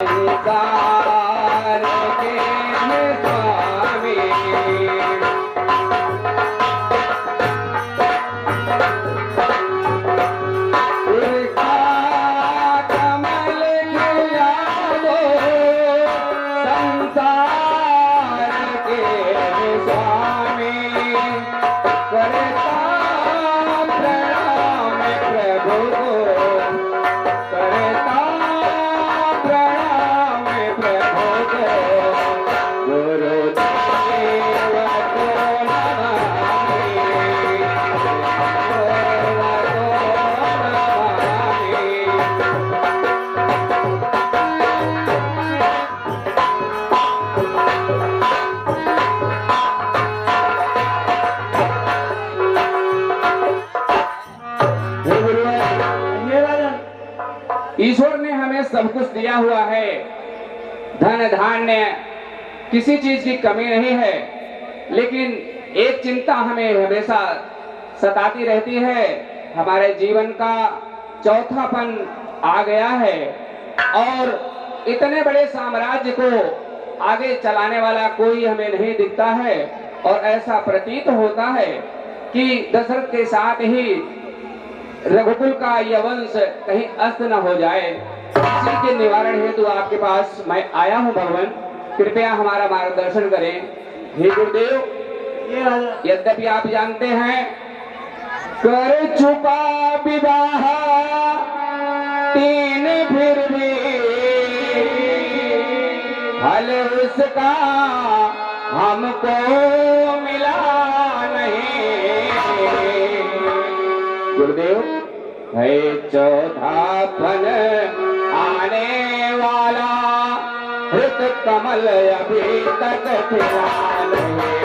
संसार के स्वामी उनका कमल खिला दो संसार के स्वामी करता प्रणाम प्रभु को करता प्रणाम प्रभु को गुरुदेव को नमामि ईश्वर ने हमें सब कुछ दिया हुआ है। धन धान्य किसी चीज की कमी नहीं है, लेकिन एक चिंता हमें हमेशा सताती रहती है। हमारे जीवन का चौथापन आ गया है और इतने बड़े साम्राज्य को आगे चलाने वाला कोई हमें नहीं दिखता है और ऐसा प्रतीत होता है कि दशरथ के साथ ही रघुकुल का यह वंश कहीं अस्त न हो जाए। इसी के निवारण हेतु आपके पास मैं आया हूँ भगवान, कृपया हमारा मार्गदर्शन करें। हे गुरुदेव, यद्यपि आप जानते हैं कर चुका विवाह तीन फिर भी फल उसका हमको मिला नहीं। गुरुदेव, है चौथापन आने वाला हृत कमल अभी तक खिला नहीं।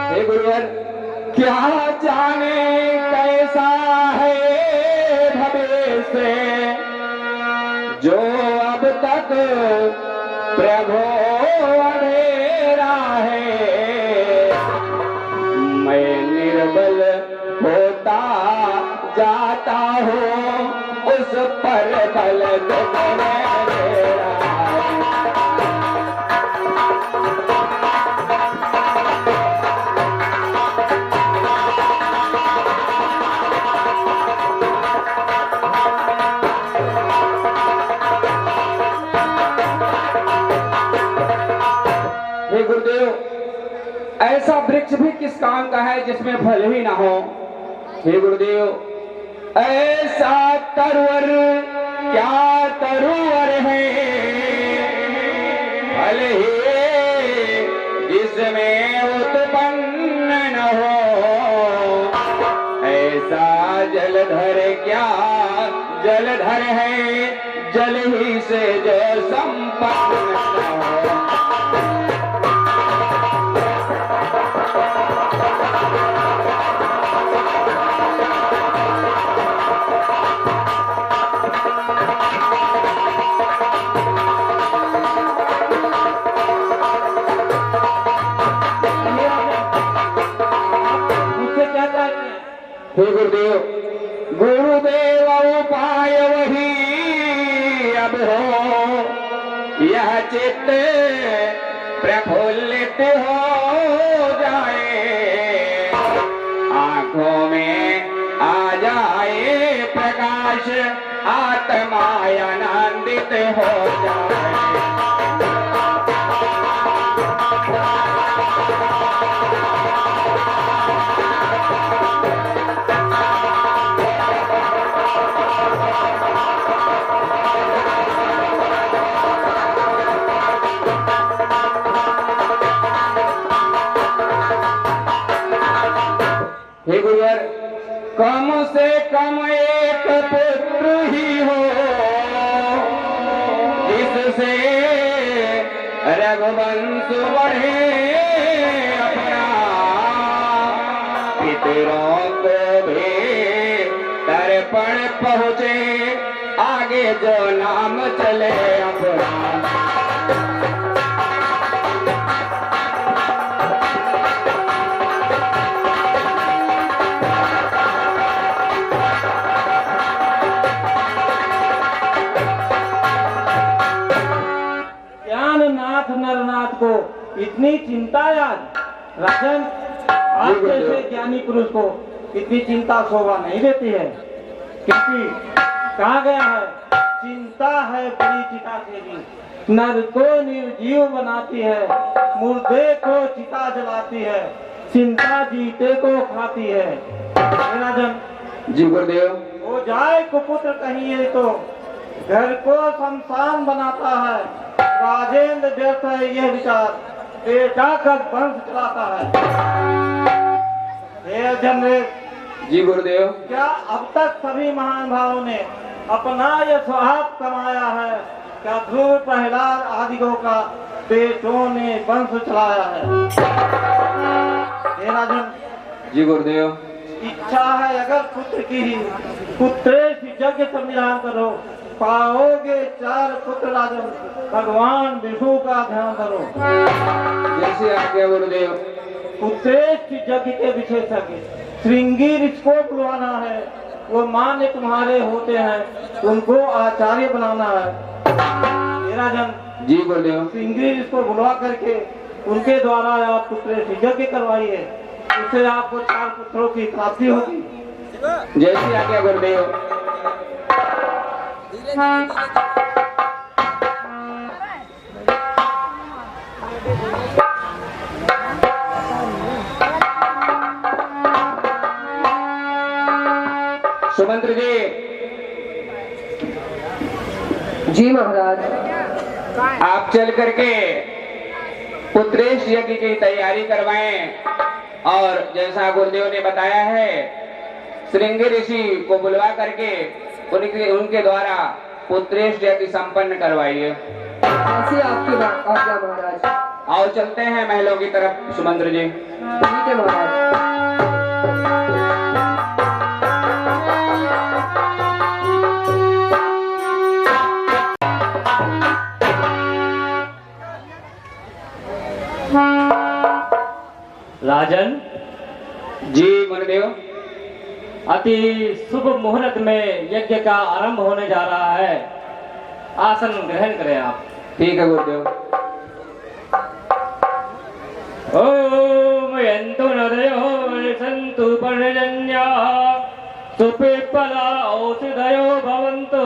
हे गुरुवर, क्या जाने कैसा है भविष्य जो अब तक प्रभु अंधेरा है। मैं निर्बल होता जाता हूँ, उस पर बल तुमने मेरा। हे गुरुदेव, ऐसा वृक्ष भी किस काम का है जिसमें फल ही ना हो। हे गुरुदेव, ऐसा तरुवर क्या तरुवर है फल ही जिसमें उत्पन्न न हो। ऐसा जलधर क्या जलधर है जल ही से जो संपन्न न हो। हे गुरुदेव, गुरुदेव उपाय वही अब हो, यह चित्त प्रफुल्लित हो जाए, आंखों में आ जाए प्रकाश, आत्मा आनंदित हो जाए। हे गुरुवर, कम से कम एक पुत्र ही हो जिससे रघुवंश बढ़े अपना, पितरों को भी तर्पण पहुँचे आगे जो नाम चले अपना। ज्ञाननाथ नरनाथ को इतनी चिंता आज राजन, आज जैसे ज्ञानी पुरुष को इतनी चिंता शोभा नहीं देती है, क्योंकि कहा गया है चिंता है बड़ी चिता तेरी, नर को निर्जीव बनाती है, मुर्दे को चिता जलाती है, चिंता जीते को खाती है। राजन जी गुरुदेव। वो जाए कुपुत्र कहिए तो घर को शमशान बनाता है, राजेंद्र व्यर्थ है यह विचार, बेटा का वंश चलाता है। हे अर्जुन जी गुरुदेव। क्या अब तक सभी महान भावों ने अपना यह स्वभाव कमाया है? क्या ध्रुव प्रहलाद आदिकों का बेटों ने वंश चलाया है? हे राजन जी गुरुदेव। इच्छा है अगर पुत्र की ही, पुत्रेश यज्ञ संविधान करो, पाओगे 4 पुत्र राजन, भगवान विष्णु का ध्यान करो। जैसे आज्ञा गुरुदेव। पुत्रेश यज्ञ के विशेषज्ञ श्रृंगी ऋषि को बुलवाना है, वो मान्य तुम्हारे होते हैं, उनको आचार्य बनाना है। हे राजन जी गुरुदेव। श्रृंगी ऋषि को बुलवा करके उनके द्वारा आप पुत्रेश यज्ञ करवाइए, उससे आपको 4 पुत्रों की प्राप्ति होगी। जैसी आज्ञा गुरुदेव। सुमंत्र जी महाराज। आप चल करके पुत्रेश यज्ञ की तैयारी करवाएं, और जैसा गुरुदेव ने बताया है श्रृंगी ऋषि को बुलवा करके उनके द्वारा पुत्रेश यज्ञ संपन्न करवाइए। ऐसी आपकी आज्ञा महाराज। आओ चलते हैं महलों की तरफ सुमंत्र जी। ठीक है महाराज। राजन जी गुरुदेव। अति शुभ मुहूर्त में यज्ञ का आरंभ होने जा रहा है, आसन ग्रहण करें आप। ठीक है गुरुदेव। ओम यन्तु नदयो सन्तु पर्जन्याः, सुपिप्पला औषधयो भवन्तु,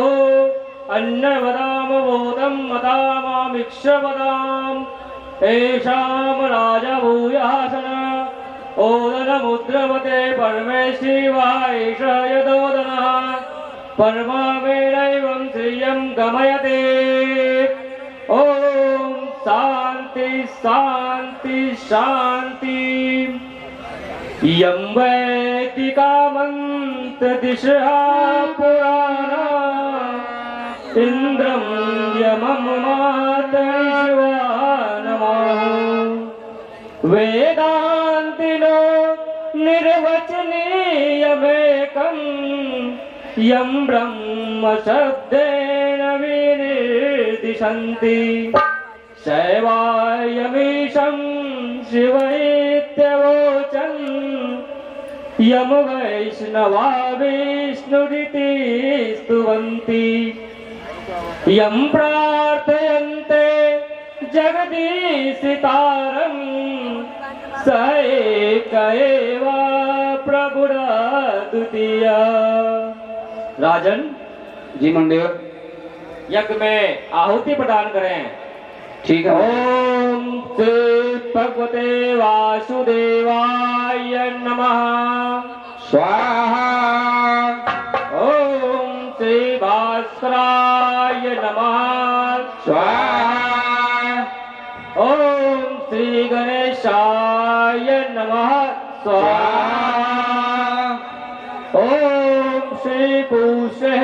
अन्नवदामवोदं मदामामिक्षवदाम्, एषां राजभूयासन ओदनमुद्रवते परमेश्वरी वा एष यदोदनः, परमावेदैवं श्रियं गमयते। ओम शांति शांति शांति। यं वैदिका मंत्र दिशा पुराणा, इंद्रं यमं मातरिश्वा नमः। वेदांतिनो निर्वचनीयमेकं, यं ब्रह्म शब्देन विनिर्दिशन्ति, शैवायमीशं शिवैत्यवोचन्, यं वैष्णवा विष्णुरिति स्तुवन्ति, यं प्रार्थयन्ते जगदीशितारं, स एक एव प्रभुरद्वितीय। राजन जी मंडेव। यज्ञ में आहुति प्रदान करें। ठीक है। ओम श्री भगवते वासुदेवाय नमः। स्वाहा। ओम श्री भास्कराय नमः। स्वाहा। ओम श्री गणेशाय नमः। स्वाहा। ओम श्री पूषे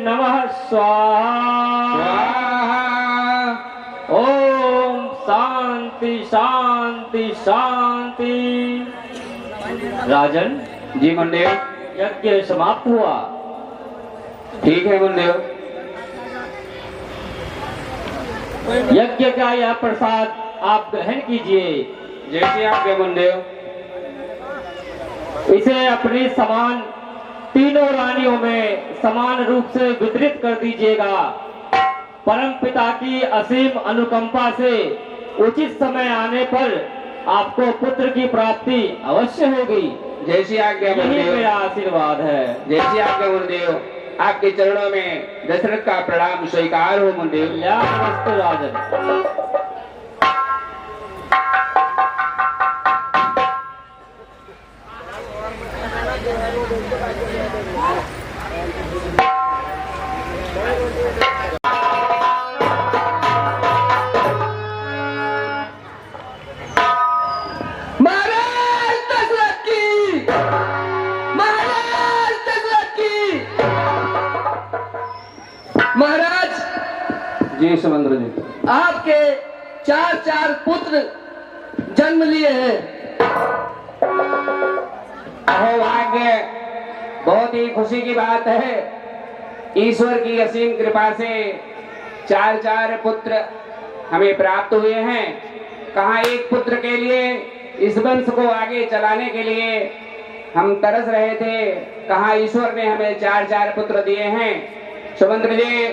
नमः। स्वाहा। ओम शांति शांति शांति। राजन जी मंडेव। यज्ञ समाप्त हुआ। ठीक है मंडेव। यज्ञ का यह प्रसाद आप ग्रहण कीजिए। जैसे आपके मुंडेव। इसे अपनी समान तीनों रानियों में समान रूप से वितरित कर दीजिएगा। परम पिता की असीम अनुकंपा से उचित समय आने पर आपको पुत्र की प्राप्ति अवश्य होगी। जैसी आज्ञा यही मुंडेव। मेरा आशीर्वाद है। जैसी आज्ञा मुंडेव। आपके चरणों में दशरथ का प्रणाम स्वीकार हो मुंडेव। या नमस्ते राजन। महाराज दशरथ की, महाराज दशरथ की। महाराज जी सुमंद्र जी। आपके 4 पुत्र जन्म लिए हैं। अहो भाग्य, बहुत ही खुशी की बात है। ईश्वर की असीम कृपा से 4 पुत्र हमें प्राप्त हुए हैं। कहाँ एक पुत्र के लिए, इस वंश को आगे चलाने के लिए हम तरस रहे थे, कहाँ ईश्वर ने हमें 4 पुत्र दिए हैं। सुमंत्र जी,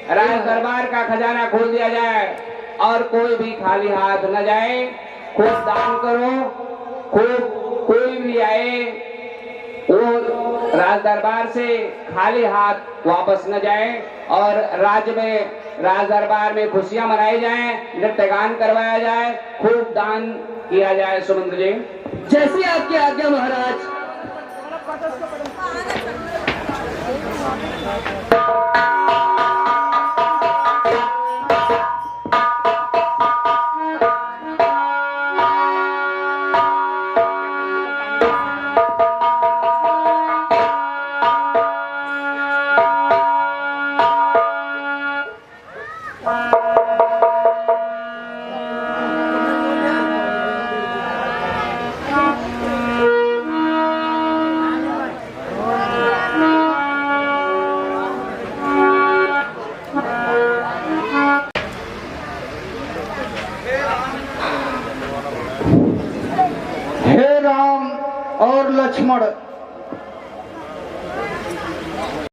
राज दरबार का खजाना खोल दिया जाए और कोई भी खाली हाथ न जाए। खूब दान करो, खूब कोई भी आए वो राज दरबार से खाली हाथ वापस न जाए और राज्य में, राज दरबार में खुशियां मनाई जाएं, नृत्य गान करवाया जाए, खूब दान किया जाए। सुमंत्र जी। जैसी आपकी आज्ञा महाराज। हे राम और लक्ष्मण,